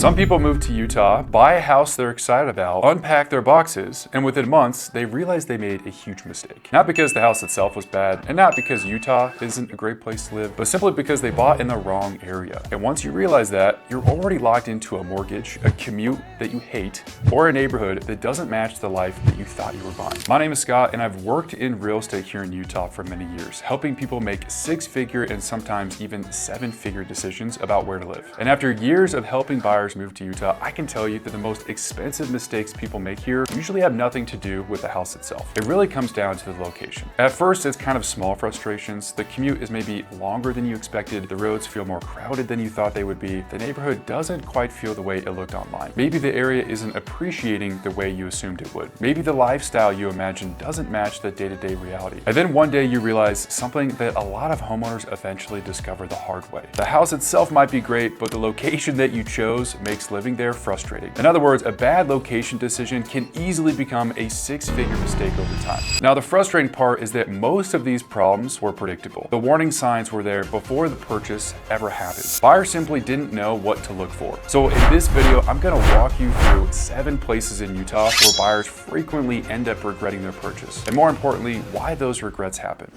Some people move to Utah, buy a house they're excited about, unpack their boxes, and within months, they realize they made a huge mistake. Not because the house itself was bad, and not because Utah isn't a great place to live, but simply because they bought in the wrong area. And once you realize that, you're already locked into a mortgage, a commute that you hate, or a neighborhood that doesn't match the life that you thought you were buying. My name is Scott, and I've worked in real estate here in Utah for many years, helping people make six-figure and sometimes even seven-figure decisions about where to live. And after years of helping buyers move to Utah, I can tell you that the most expensive mistakes people make here usually have nothing to do with the house itself. It really comes down to the location. At first, it's kind of small frustrations. The commute is maybe longer than you expected. The roads feel more crowded than you thought they would be. The neighborhood doesn't quite feel the way it looked online. Maybe the area isn't appreciating the way you assumed it would. Maybe the lifestyle you imagined doesn't match the day-to-day reality. And then one day you realize something that a lot of homeowners eventually discover the hard way. The house itself might be great, but the location that you chose makes living there frustrating. In other words, a bad location decision can easily become a six-figure mistake over time. Now, the frustrating part is that most of these problems were predictable. The warning signs were there before the purchase ever happened. Buyers simply didn't know what to look for. So in this video, I'm gonna walk you through 7 places in Utah where buyers frequently end up regretting their purchase, and more importantly, why those regrets happen.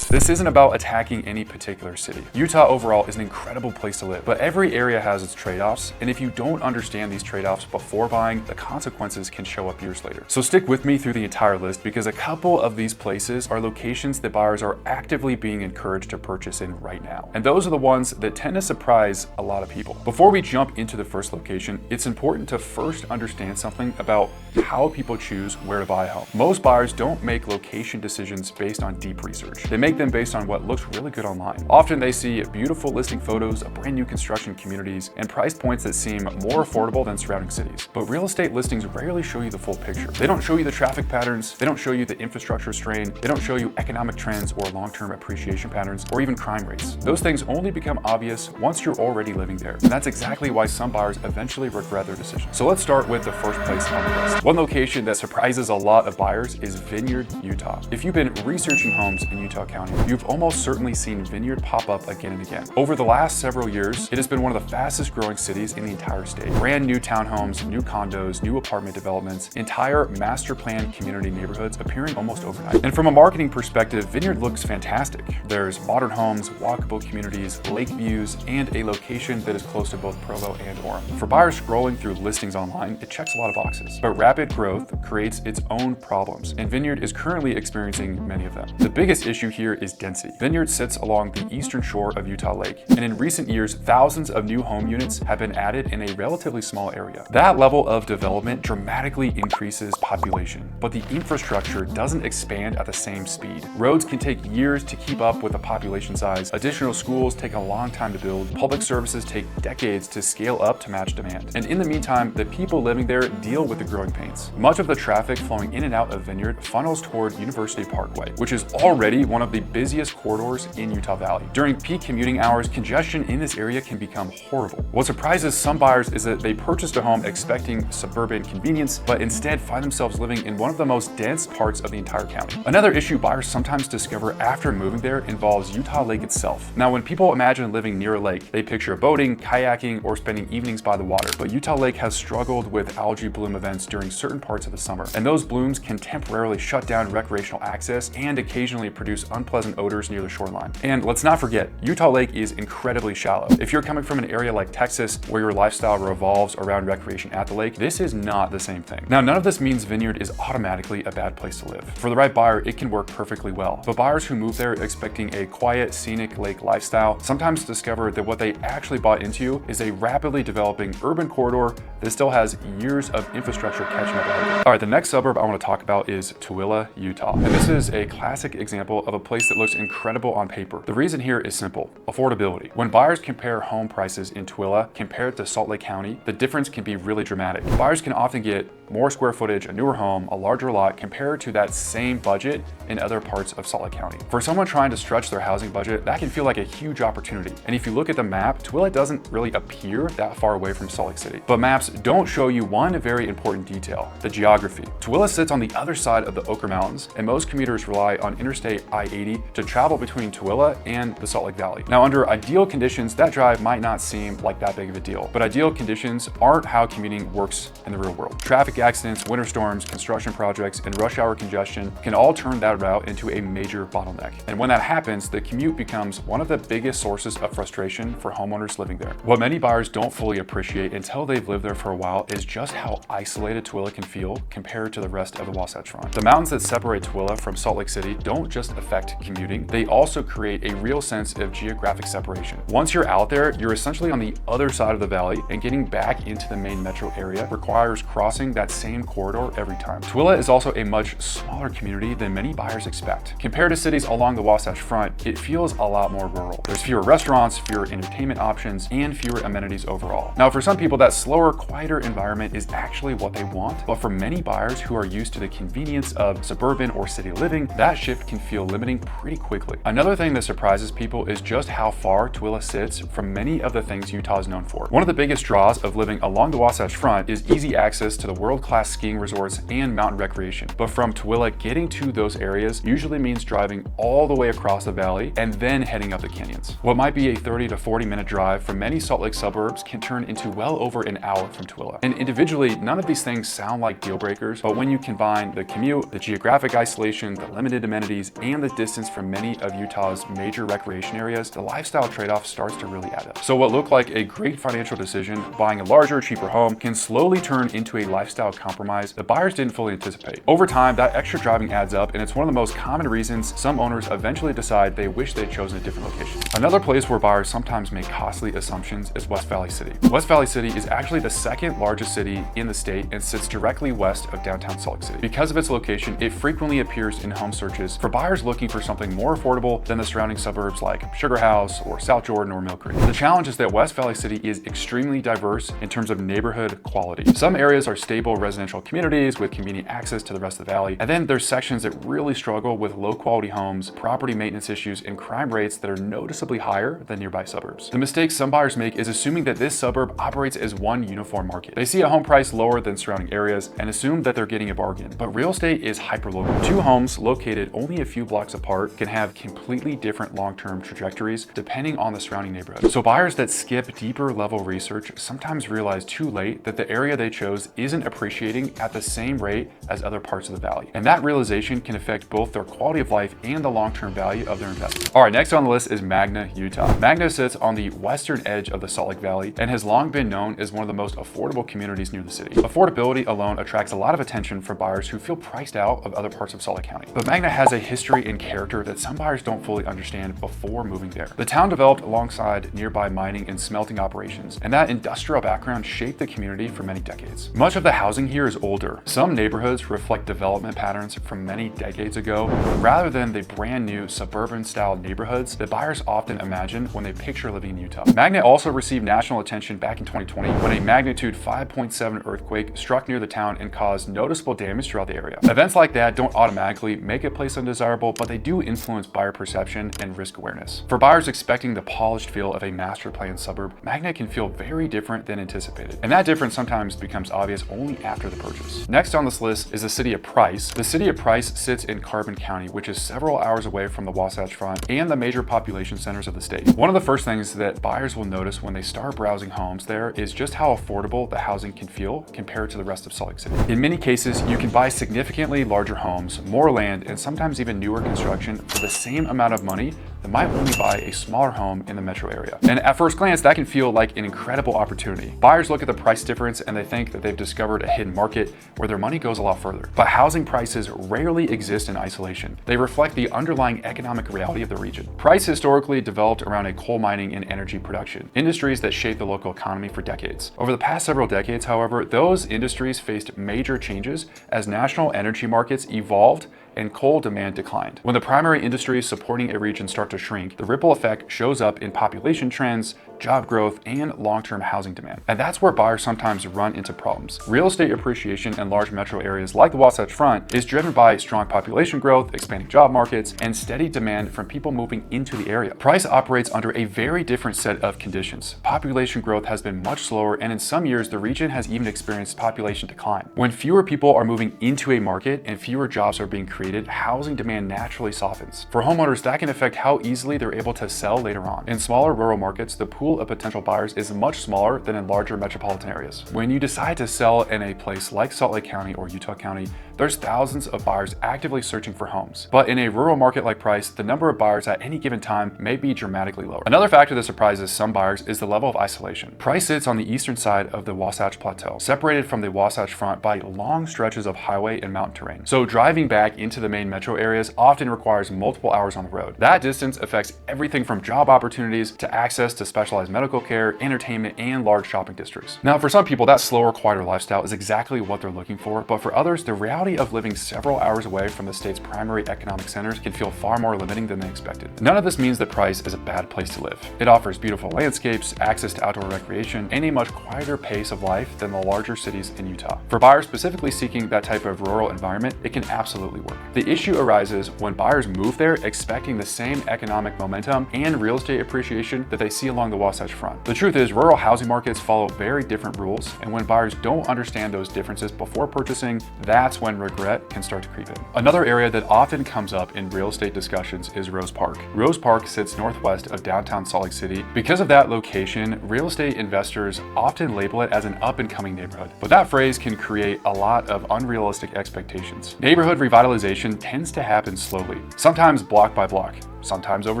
This isn't about attacking any particular city. Utah overall is an incredible place to live, but every area has its trade-offs, and if you don't understand these trade-offs before buying, the consequences can show up years later. So stick with me through the entire list, because a couple of these places are locations that buyers are actively being encouraged to purchase in right now. And those are the ones that tend to surprise a lot of people. Before we jump into the first location, it's important to first understand something about how people choose where to buy a home. Most buyers don't make location decisions based on deep research. They make them based on what looks really good online. Often they see beautiful listing photos of brand new construction communities and price points that seem more affordable than surrounding cities. But real estate listings rarely show you the full picture. They don't show you the traffic patterns, they don't show you the infrastructure strain, they don't show you economic trends or long-term appreciation patterns, or even crime rates. Those things only become obvious once you're already living there. And that's exactly why some buyers eventually regret their decision. So let's start with the first place on the list. One location that surprises a lot of buyers is Vineyard, Utah. If you've been researching homes in Utah County, you've almost certainly seen Vineyard pop up again and again. Over the last several years, it has been one of the fastest growing cities in the entire state. Brand new townhomes, new condos, new apartment developments, entire master plan community neighborhoods appearing almost overnight. And from a marketing perspective, Vineyard looks fantastic. There's modern homes, walkable communities, lake views, and a location that is close to both Provo and Orem. For buyers scrolling through listings online, it checks a lot of boxes. But rapid growth creates its own problems, and Vineyard is currently experiencing many of them. The biggest issue here is density. Vineyard sits along the eastern shore of Utah Lake, and in recent years, thousands of new home units have been added in a relatively small area. That level of development dramatically increases population, but the infrastructure doesn't expand at the same speed. Roads can take years to keep up with the population size. Additional schools take a long time to build. Public services take decades to scale up to match demand. And in the meantime, the people living there deal with the growing pains. Much of the traffic flowing in and out of Vineyard funnels toward University Parkway, which is already one of the busiest corridors in Utah Valley. During peak commuting hours, congestion in this area can become horrible. What surprises some buyers is that they purchased a home expecting suburban convenience, but instead find themselves living in one of the most dense parts of the entire county. Another issue buyers sometimes discover after moving there involves Utah Lake itself. Now, when people imagine living near a lake, they picture boating, kayaking, or spending evenings by the water. But Utah Lake has struggled with algae bloom events during certain parts of the summer, and those blooms can temporarily shut down recreational access and occasionally produce unpleasant odors near the shoreline. And let's not forget, Utah Lake is incredibly shallow. If you're coming from an area like Texas, where your lifestyle revolves around recreation at the lake, this is not the same thing. Now, none of this means Vineyard is automatically a bad place to live. For the right buyer, it can work perfectly well. But buyers who move there expecting a quiet, scenic lake lifestyle sometimes discover that what they actually bought into is a rapidly developing urban corridor that still has years of infrastructure catching up ahead of it. All right, the next suburb I want to talk about is Tilla, Utah. And this is a classic example of a place that looks incredible on paper. The reason here is simple: affordability. When buyers compare home prices in Tilla compared to Salt Lake County, the difference can be really dramatic. Buyers can often get more square footage, a newer home, a larger lot compared to that same budget in other parts of Salt Lake County. For someone trying to stretch their housing budget, that can feel like a huge opportunity. And if you look at the map, Tooele doesn't really appear that far away from Salt Lake City. But maps don't show you one very important detail: the geography. Tooele sits on the other side of the Ochre Mountains, and most commuters rely on Interstate I-80 to travel between Tooele and the Salt Lake Valley. Now, under ideal conditions, that drive might not seem like that big of a deal, but ideal conditions aren't how commuting works in the real world. Traffic accidents, winter storms, construction projects, and rush hour congestion can all turn that route into a major bottleneck. And when that happens, the commute becomes one of the biggest sources of frustration for homeowners living there. What many buyers don't fully appreciate until they've lived there for a while is just how isolated Tooele can feel compared to the rest of the Wasatch Front. The mountains that separate Tooele from Salt Lake City don't just affect commuting, they also create a real sense of geographic separation. Once you're out there, you're essentially on the other side of the valley, and getting back into the main metro area requires crossing that same corridor every time. Tooele is also a much smaller community than many buyers expect. Compared to cities along the Wasatch Front, it feels a lot more rural. There's fewer restaurants, fewer entertainment options, and fewer amenities overall. Now, for some people, that slower, quieter environment is actually what they want, but for many buyers who are used to the convenience of suburban or city living, that shift can feel limiting pretty quickly. Another thing that surprises people is just how far Tooele sits from many of the things Utah is known for. One of the biggest draws of living along the Wasatch Front is easy access to the world-class skiing resorts and mountain recreation. But from Tooele, getting to those areas usually means driving all the way across the valley and then heading up the canyons. What might be a 30 to 40-minute drive from many Salt Lake suburbs can turn into well over an hour from Tooele. And individually, none of these things sound like deal breakers, but when you combine the commute, the geographic isolation, the limited amenities, and the distance from many of Utah's major recreation areas, the lifestyle trade-off starts to really add up. So what looked like a great financial decision, buying a larger, cheaper home, can slowly turn into a lifestyle compromise that buyers didn't fully anticipate. Over time, that extra driving adds up, and it's one of the most common reasons some owners eventually decide they wish they'd chosen a different location. Another place where buyers sometimes make costly assumptions is West Valley City. West Valley City is actually the second largest city in the state and sits directly west of downtown Salt Lake City. Because of its location, it frequently appears in home searches for buyers looking for something more affordable than the surrounding suburbs like Sugar House or South Jordan or Mill Creek. The challenge is that West Valley City is extremely diverse in terms of neighborhood quality. Some areas are stable residential communities with convenient access to the rest of the valley, and then there's sections that really struggle with low quality homes, property maintenance issues, and crime rates that are noticeably higher than nearby suburbs. The mistake some buyers make is assuming that this suburb operates as one uniform market. They see a home price lower than surrounding areas and assume that they're getting a bargain, but real estate is hyperlocal. Two homes located only a few blocks apart can have completely different long-term trajectories depending on the surrounding neighborhood. So buyers that skip deeper level research sometimes realize too late that the area they chose isn't appreciating at the same rate as other parts of the valley. And that realization can affect both their quality of life and the long-term value of their investment. All right, next on the list is Magna, Utah. Magna sits on the western edge of the Salt Lake Valley and has long been known as one of the most affordable communities near the city. Affordability alone attracts a lot of attention from buyers who feel priced out of other parts of Salt Lake County. But Magna has a history and character that some buyers don't fully understand before moving there. The town developed alongside nearby mining and smelting operations, and that industrial background shaped the community for many decades. Much of the housing here is older. Some neighborhoods reflect development patterns from many decades ago, rather than the brand new suburban-style neighborhoods that buyers often imagine when they picture living in Utah. Magna also received national attention back in 2020 when a magnitude 5.7 earthquake struck near the town and caused noticeable damage throughout the area. Events like that don't automatically make a place undesirable, but they do influence buyer perception and risk awareness. For buyers expecting the polished feel of a master planned suburb, Magna can feel very different than anticipated. And that difference sometimes becomes obvious only after the purchase. Next on this list is the city of Price. The city of Price sits in Carbon County, which is several hours away from the Wasatch Front and the major population centers of the state. One of the first things that buyers will notice when they start browsing homes there is just how affordable the housing can feel compared to the rest of Salt Lake City. In many cases, you can buy significantly larger homes, more land, and sometimes even newer construction for the same amount of money that might only buy a smaller home in the metro area. And at first glance, that can feel like an incredible opportunity. Buyers look at the price difference and they think that they've discovered a hidden market where their money goes a lot further. But housing prices rarely exist in isolation. They reflect the underlying economic reality of the region. Price historically developed around a coal mining and energy production, industries that shaped the local economy for decades. Over the past several decades, however, those industries faced major changes as national energy markets evolved and coal demand declined. When the primary industries supporting a region start to shrink, the ripple effect shows up in population trends, job growth, and long-term housing demand. And that's where buyers sometimes run into problems. Real estate appreciation in large metro areas like the Wasatch Front is driven by strong population growth, expanding job markets, and steady demand from people moving into the area. Price operates under a very different set of conditions. Population growth has been much slower, and in some years, the region has even experienced population decline. When fewer people are moving into a market and fewer jobs are being created, housing demand naturally softens. For homeowners, that can affect how easily they're able to sell later on. In smaller rural markets, the pool of potential buyers is much smaller than in larger metropolitan areas. When you decide to sell in a place like Salt Lake County or Utah County, there's thousands of buyers actively searching for homes. But in a rural market like Price, the number of buyers at any given time may be dramatically lower. Another factor that surprises some buyers is the level of isolation. Price sits on the eastern side of the Wasatch Plateau, separated from the Wasatch Front by long stretches of highway and mountain terrain. So driving back into the main metro areas often requires multiple hours on the road. That distance affects everything from job opportunities to access to specialized medical care, entertainment, and large shopping districts. Now, for some people, that slower, quieter lifestyle is exactly what they're looking for, but for others, the reality of living several hours away from the state's primary economic centers can feel far more limiting than they expected. None of this means that Price is a bad place to live. It offers beautiful landscapes, access to outdoor recreation, and a much quieter pace of life than the larger cities in Utah. For buyers specifically seeking that type of rural environment, it can absolutely work. The issue arises when buyers move there expecting the same economic momentum and real estate appreciation that they see along the Wasatch Front. The truth is, rural housing markets follow very different rules, and when buyers don't understand those differences before purchasing, that's when regret can start to creep in. Another area that often comes up in real estate discussions is Rose Park. Rose Park sits northwest of downtown Salt Lake City. Because of that location, real estate investors often label it as an up-and-coming neighborhood. But that phrase can create a lot of unrealistic expectations. Neighborhood revitalization tends to happen slowly, sometimes block by block, sometimes over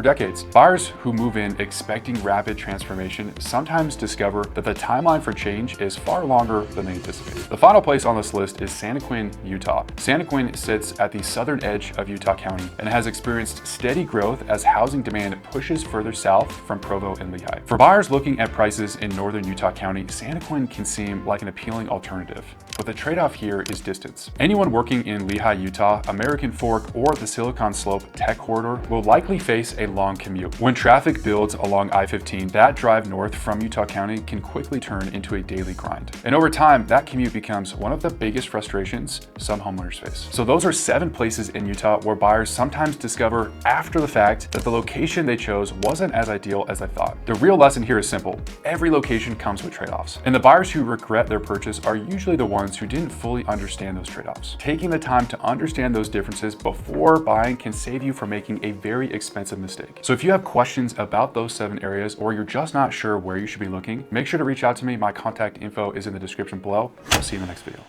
decades. Buyers who move in expecting rapid transformation sometimes discover that the timeline for change is far longer than they anticipated. The final place on this list is Santaquin, Utah. Santaquin sits at the southern edge of Utah County and has experienced steady growth as housing demand pushes further south from Provo and Lehigh. For buyers looking at prices in northern Utah County, Santaquin can seem like an appealing alternative, but the trade-off here is distance. Anyone working in Lehigh, Utah, American Fork, or the Silicon Slope Tech Corridor will likely face a long commute. When traffic builds along I-15, that drive north from Utah County can quickly turn into a daily grind. And over time, that commute becomes one of the biggest frustrations some homeowners face. So those are 7 places in Utah where buyers sometimes discover after the fact that the location they chose wasn't as ideal as they thought. The real lesson here is simple. Every location comes with trade-offs. And the buyers who regret their purchase are usually the ones who didn't fully understand those trade-offs. Taking the time to understand those differences before buying can save you from making a very expensive mistake. So if you have questions about those 7 areas, or you're just not sure where you should be looking, make sure to reach out to me. My contact info is in the description below. I'll see you in the next video.